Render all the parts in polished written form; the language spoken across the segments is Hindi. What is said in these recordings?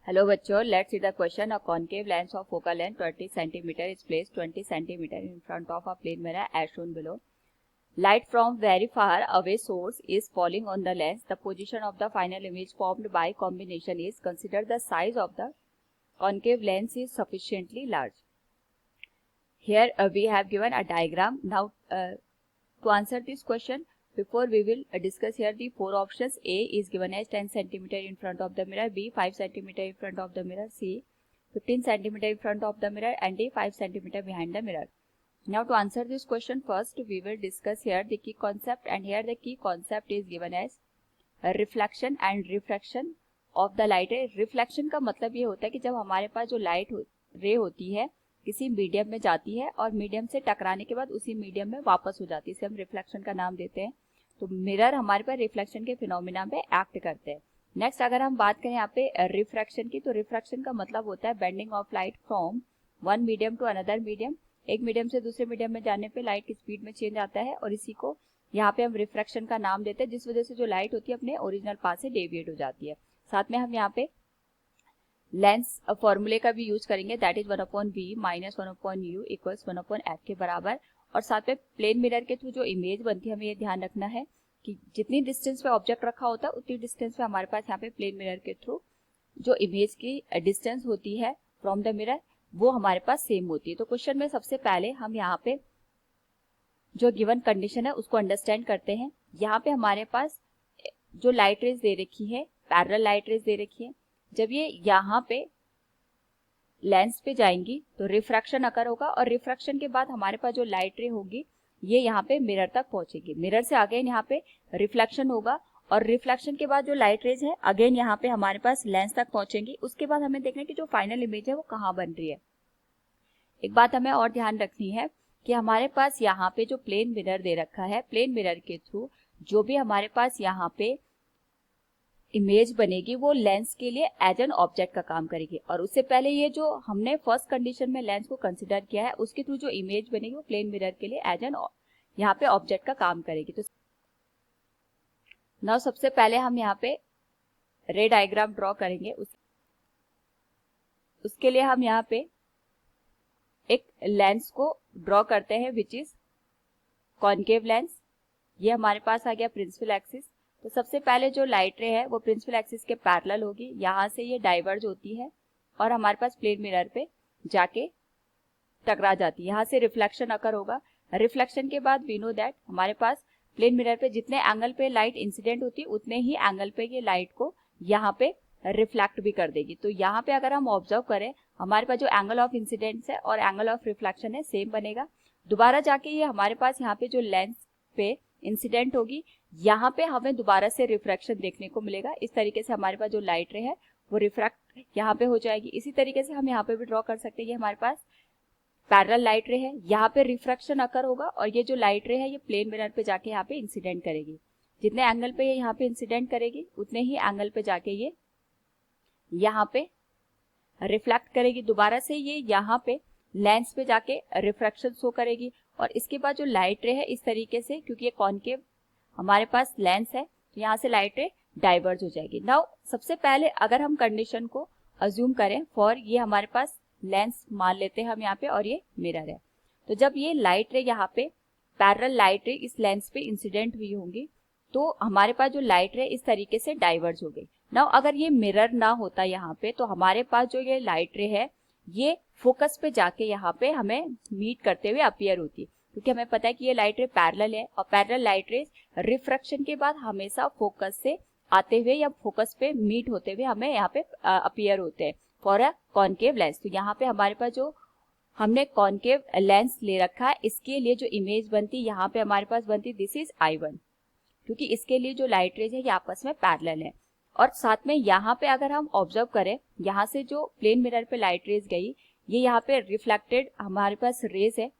हेलो बच्चों, let's see the question. A concave lens of focal length 20 cm is placed 20 cm in front of a plane mirror as shown below. Light from very far away source is falling on the lens. The position of the final image formed by combination is considered. The size of the concave lens is sufficiently large. Here we have given a diagram. Now to answer this question, before we will discuss here the four options. A is given as 10 cm in front of the mirror, B 5 cm in front of the mirror, C 15 cm in front of the mirror, and D 5 cm behind the mirror. Now to answer this question, first we will discuss here the key concept, and here the key concept is given as reflection and refraction of the light ray. Reflection का मतलब ये होता है कि जब हमारे पास जो लाइट रे होती है किसी मीडियम में जाती है और मीडियम से टकराने के बाद उसी मीडियम में वापस हो जाती है, इसे हम रिफ्लेक्शन का नाम देते हैं. तो मिरर हमारे पास रिफ्लेक्शन के फिनोमिना पे एक्ट करते हैं. नेक्स्ट अगर हम बात करें यहाँ पे रिफ्रैक्शन की, तो रिफ्रैक्शन का मतलब होता है bending of light from one medium to another medium. एक मीडियम से दूसरे मीडियम में जाने पे लाइट की स्पीड में चेंज आता है और इसी को यहाँ पे हम रिफ्रैक्शन का नाम देते हैं, जिस वजह से जो लाइट होती है अपने ओरिजिनल पाथ से डेविएट हो जाती है. साथ में हम यहाँ पे लेंस फॉर्मूले का भी यूज करेंगे, that is 1/v minus 1/u equals 1/f के बराबर. और साथ में प्लेन मिरर के थ्रू जो इमेज बनती है हमें ये ध्यान रखना है कि जितनी डिस्टेंस पे ऑब्जेक्ट रखा होता है उतनी डिस्टेंस पे हमारे पास यहाँ पे प्लेन मिरर के थ्रू जो इमेज की डिस्टेंस होती है फ्रॉम द मिरर वो हमारे पास सेम होती है. तो क्वेश्चन में सबसे पहले हम यहाँ पे जो गिवन कंडीशन है उसको अंडरस्टैंड करते हैं. यहाँ पे हमारे पास जो लाइट रेज दे रखी है, पैरेलल लाइट रेज दे रखी है, जब ये यहाँ पे लेंस पे जाएंगी तो रिफ्रैक्शन अकर होगा और रिफ्रैक्शन के बाद हमारे पास जो लाइट रे होगी ये यहाँ पे मिरर तक पहुंचेगी. मिरर से अगेन यहाँ पे रिफ्लेक्शन होगा और रिफ्लेक्शन के बाद जो लाइट रेज है अगेन यहाँ पे हमारे पास लेंस तक पहुंचेंगी. उसके बाद हमें देखना है कि जो फाइनल इमेज है वो कहाँ बन रही है. एक बात हमें और ध्यान रखनी है कि हमारे पास यहाँ पे जो प्लेन मिरर दे रखा है, प्लेन मिरर के थ्रू जो भी हमारे पास यहाँ पे इमेज बनेगी वो लेंस के लिए एज एन ऑब्जेक्ट का काम करेगी. और उससे पहले ये जो हमने फर्स्ट कंडीशन में लेंस को कंसिडर किया है उसके थ्रू जो इमेज बनेगी वो प्लेन मिरर के लिए एज एन यहाँ पे ऑब्जेक्ट का काम करेगी. तो नाउ सबसे पहले हम यहाँ पे रे डायग्राम ड्रॉ करेंगे. उसके लिए हम यहाँ पे एक लेंस को ड्रॉ करते हैं विच इज कॉन्केव लेंस. ये हमारे पास आ गया प्रिंसिपल एक्सिस. तो सबसे पहले जो लाइट रे है वो प्रिंसिपल एक्सिस के पैरेलल होगी, यहाँ से ये डाइवर्ज होती है और हमारे पास प्लेन मिरर पे जाके टकरा जाती है. यहाँ से रिफ्लेक्शन अकर होगा. रिफ्लेक्शन के बाद वी नो दैट हमारे पास प्लेन मिरर पे जितने एंगल पे लाइट इंसिडेंट होती है उतने ही एंगल पे ये लाइट को यहाँ पे रिफ्लेक्ट भी कर देगी. तो यहाँ पे अगर हम ऑब्जर्व करें हमारे पास जो एंगल ऑफ इंसिडेंस है और एंगल ऑफ रिफ्लेक्शन है सेम बनेगा. दोबारा जाके ये हमारे पास यहाँ पे जो लेंस पे इंसिडेंट होगी यहाँ पे हमें दोबारा से रिफ्रैक्शन देखने को मिलेगा. इस तरीके से हमारे पास जो लाइट रे है वो रिफ्रैक्ट यहाँ पे हो जाएगी. इसी तरीके से हम यहाँ पे भी ड्रॉ कर सकते हैं. ये हमारे पास पैरेलल लाइट रे है, यहाँ पे रिफ्रैक्शन अकर होगा और ये जो लाइट रे है ये प्लेन मिरर पे जाके यहाँ पे इंसिडेंट करेगी. जितने एंगल पे ये यहाँ पे इंसिडेंट करेगी उतने ही एंगल पे जाके ये यहाँ पे रिफ्लेक्ट करेगी. दोबारा से ये यहाँ पे लेंस पे जाके रिफ्रैक्शन शो करेगी और इसके बाद जो लाइट रे है इस तरीके से, क्योंकि ये कॉन्केव हमारे पास लेंस है तो यहाँ से लाइट रे डाइवर्ज हो जाएगी. नाउ सबसे पहले अगर हम कंडीशन को अज्यूम करें फॉर ये हमारे पास लेंस मान लेते हैं हम यहाँ पे और ये मिरर है, तो जब ये लाइट रे यहाँ पे पैरेलल लाइट रे इस लेंस पे इंसिडेंट हुई होंगी तो हमारे पास जो लाइट रे इस तरीके से डाइवर्ज हो गई. नाउ अगर ये मिरर ना होता यहाँ पे तो हमारे पास जो ये लाइट रे है ये फोकस पे जाके यहाँ पे हमें मीट करते हुए अपीयर होती, क्योंकि हमें पता है कि ये लाइट रे पैरेलल है और पैरेलल लाइट रेज रिफ्रैक्शन के बाद हमेशा फोकस से आते हुए या फोकस पे मीट होते हुए हमें यहाँ पे अपीयर होते हैं फॉर अ कॉन्केव लेंस. तो यहाँ पे हमारे पास जो हमने कॉन्केव लेंस ले रखा है इसके लिए जो इमेज बनती यहाँ पे हमारे पास बनती दिस इज I1, क्योंकि इसके लिए जो लाइट रेज है ये आपस में पैरेलल है. और साथ में यहाँ पे अगर हम ऑब्जर्व करें यहाँ से जो प्लेन मिरर पे लाइट रेज गई ये यहाँ पे रिफ्लेक्टेड हमारे पास रेज है.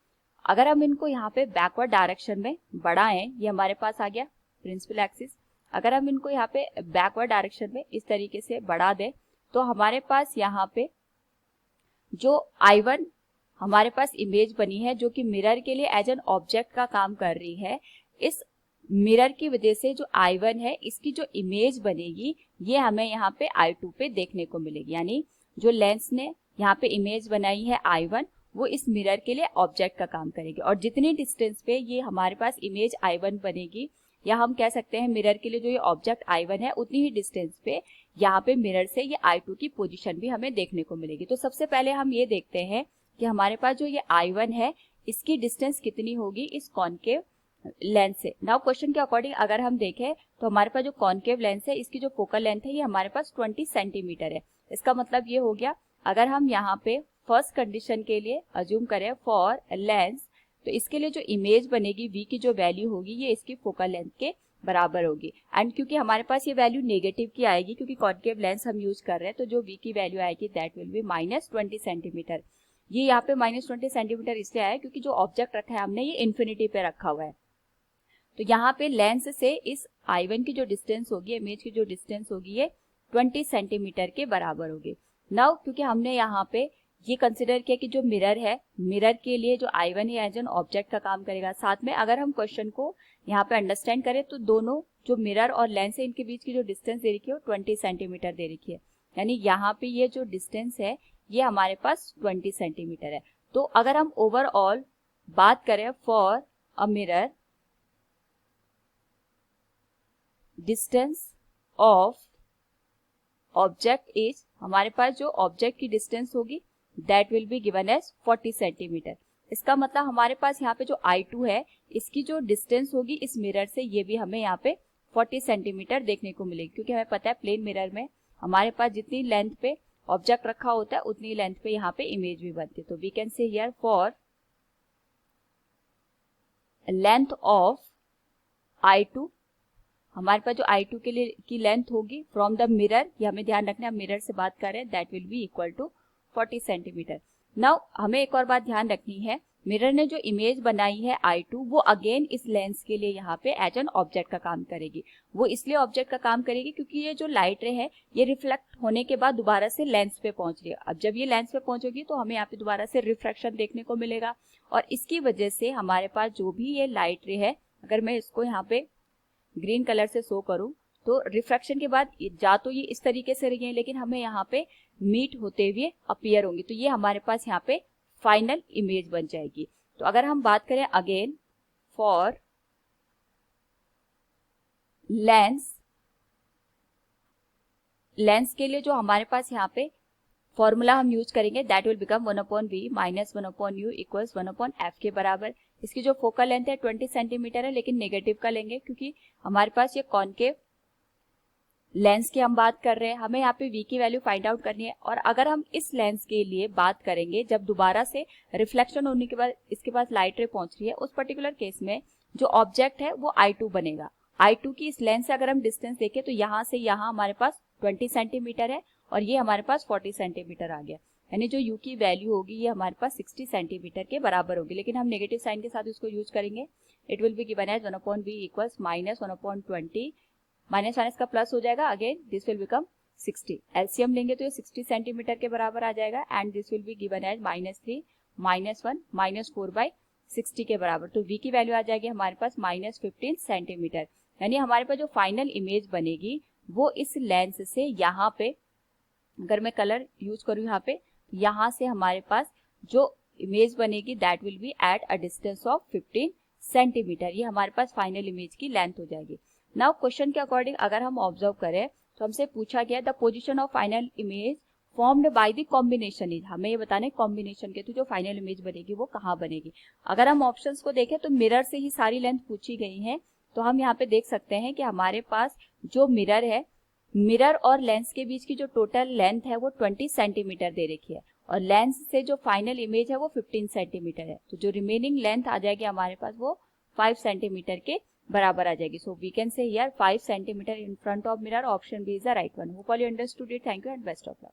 अगर हम इनको यहाँ पे बैकवर्ड डायरेक्शन में बढ़ाएं, ये हमारे पास आ गया प्रिंसिपल एक्सिस, अगर हम इनको यहाँ पे बैकवर्ड डायरेक्शन में इस तरीके से बढ़ा दें तो हमारे पास यहाँ पे जो I1 हमारे पास इमेज बनी है जो कि मिरर के लिए एज एन ऑब्जेक्ट का काम कर रही है, इस मिरर की वजह से जो I1 है इसकी जो इमेज बनेगी ये हमें यहाँ पे I2 पे देखने को मिलेगी। यानी जो लेंस ने यहाँ पे इमेज बनाई है I1 वो इस मिरर के लिए ऑब्जेक्ट का काम करेगी, और जितनी डिस्टेंस पे ये हमारे पास इमेज I1 बनेगी, या हम कह सकते हैं मिरर के लिए जो ये ऑब्जेक्ट I1 है उतनी ही डिस्टेंस पे यहाँ पे मिरर से ये I2 की पोजीशन भी हमें देखने को मिलेगी। तो सबसे पहले हम ये देखते हैं कि हमारे पास जो ये I1 है इसकी डिस्टेंस कितनी होगी इस कॉनकेव लेंस से। नाउ क्वेश्चन के अकॉर्डिंग अगर हम देखें तो हमारे पास जो कॉनकेव लेंस है इसकी जो फोकल लेंथ है ये हमारे पास 20 सेंटीमीटर है। इसका मतलब ये हो गया, अगर हम यहाँ पे फर्स्ट कंडीशन के लिए अज्यूम करें फॉर लेंस, तो इसके लिए जो इमेज बनेगी v की जो वैल्यू होगी ये इसकी फोकल लेंथ के बराबर होगी। एंड क्योंकि हमारे पास ये वैल्यू नेगेटिव की आएगी क्योंकि कॉनकेव लेंस हम यूज कर रहे हैं, तो जो v की वैल्यू आएगी दैट विल बी -20 सेंटीमीटर। ये यहाँ पे -20 सेंटीमीटर इसलिए आया क्योंकि जो ऑब्जेक्ट रखा है हमने ये इन्फिनिटी पे रखा हुआ है। तो यहाँ पे लेंस से इस I1 की जो डिस्टेंस होगी, इमेज की जो डिस्टेंस होगी ये 20 सेंटीमीटर के बराबर होगी। नाउ क्योंकि हमने यहाँ पे ये कंसिडर किया कि जो मिरर है, मिरर के लिए जो I1 है एज एन ऑब्जेक्ट का काम करेगा। साथ में अगर हम क्वेश्चन को यहाँ पे अंडरस्टैंड करें तो दोनों जो मिरर और लेंस है इनके बीच की जो डिस्टेंस दे रखी है वो 20 सेंटीमीटर दे रखी है। यानी यहाँ पे ये जो डिस्टेंस है ये हमारे पास 20 सेंटीमीटर है। तो अगर हम ओवरऑल बात करें for a mirror, distance of object is, हमारे पास जो ऑब्जेक्ट की डिस्टेंस होगी that will be given as 40 centimetre. इसका मतलब हमारे पास यहाँ पे जो I2 है इसकी जो डिस्टेंस होगी इस मिरर से ये भी हमें यहाँ पे 40 सेंटीमीटर देखने को मिलेगी, क्योंकि हमें पता है प्लेन मिरर में हमारे पास जितनी लेंथ पे ऑब्जेक्ट रखा होता है उतनी लेंथ पे यहाँ पे इमेज भी बनती है। तो we can say here for length of I2, हमारे पास जो I2 के लिए की लेंथ होगी फ्रॉम द मिरर, ये हमें ध्यान रखना है मिरर से बात कर रहे हैं, that will be equal to 40 centimetre. Now हमें एक और बात ध्यान रखनी है, मिरर ने जो इमेज बनाई है I2 वो अगेन इस लेंस के लिए यहाँ पे एज एन ऑब्जेक्ट का काम करेगी। वो इसलिए ऑब्जेक्ट का काम करेगी क्योंकि ये जो लाइट रे है ये रिफ्लेक्ट होने के बाद दोबारा से लेंस पे पहुंच रही है। अब जब ये लेंस पे पहुंचेगी तो हमें यहाँ पे दोबारा से रिफ्रैक्शन देखने को मिलेगा, और इसकी वजह से हमारे पास जो भी ये लाइट रे है, अगर मैं इसको यहाँ पे ग्रीन कलर से शो करूं तो रिफ्रैक्शन के बाद जा तो ये इस तरीके से रही है लेकिन हमें यहाँ पे मीट होते हुए अपीयर होंगी, तो ये हमारे पास यहाँ पे फाइनल इमेज बन जाएगी। तो अगर हम बात करें अगेन फॉर लेंस, लेंस के लिए जो हमारे पास यहाँ पे फॉर्मूला हम यूज करेंगे that will become 1/v minus 1/u equals 1/f के बराबर। इसकी जो फोकल लेंथ है 20 सेंटीमीटर है, लेकिन नेगेटिव का लेंगे क्योंकि हमारे पास ये कॉनकेव लेंस की हम बात कर रहे हैं। हमें यहाँ पे v की वैल्यू फाइंड आउट करनी है, और अगर हम इस लेंस के लिए बात करेंगे जब दोबारा से रिफ्लेक्शन होने के बाद इसके पास लाइट रे पहुंच रही है, उस पर्टिकुलर केस में जो ऑब्जेक्ट है वो I2 बनेगा। I2 की इस लेंस से अगर हम डिस्टेंस देखें तो यहाँ से यहाँ हमारे पास 20 सेंटीमीटर है और ये हमारे पास 40 सेंटीमीटर आ गया। यानी जो u की वैल्यू होगी ये हमारे पास 60 सेंटीमीटर के बराबर होगी, लेकिन हम नेगेटिव साइन के साथ इसको यूज करेंगे। It will be given as 1/v equals -1/20, minus minus का प्लस हो जाएगा, again this will become 60। LCM लेंगे तो ये 60 सेंटीमीटर के बराबर आ जाएगा, and this will be given as -3 -1 -4/60 के बराबर। तो v की वैल्यू आ जाएगी हमारे पास -15 सेंटीमीटर। यानी हमारे पास जो फाइनल इमेज बनेगी वो इस लेंस से यहाँ पे, अगर मैं कलर यूज करूँ यहाँ पे, यहाँ से हमारे पास जो इमेज बनेगी that will B at a distance of 15 centimetre. ये हमारे पास फाइनल इमेज की लेंथ हो जाएगी। नाउ क्वेश्चन के अकॉर्डिंग अगर हम ऑब्जर्व करें तो हमसे पूछा गया the position of final image formed by the combination is, हमें ये बताने कॉम्बिनेशन के तो जो फाइनल इमेज बनेगी वो कहाँ बनेगी। अगर हम ऑप्शंस को देखें तो मिरर से ही सारी लेंथ पूछी गई है, तो हम यहाँ पे देख सकते हैं कि हमारे पास जो मिरर है, मिरर और लेंस के बीच की जो टोटल लेंथ है वो 20 सेंटीमीटर दे रखी है, और लेंस से जो फाइनल इमेज है वो 15 सेंटीमीटर है। तो जो रिमेनिंग लेंथ आ जाएगी हमारे पास वो 5 सेंटीमीटर के बराबर आ जाएगी। So we can say here 5 centimetre in front of mirror. Option B is the right one. Hope all you understood it. Thank you and best of luck.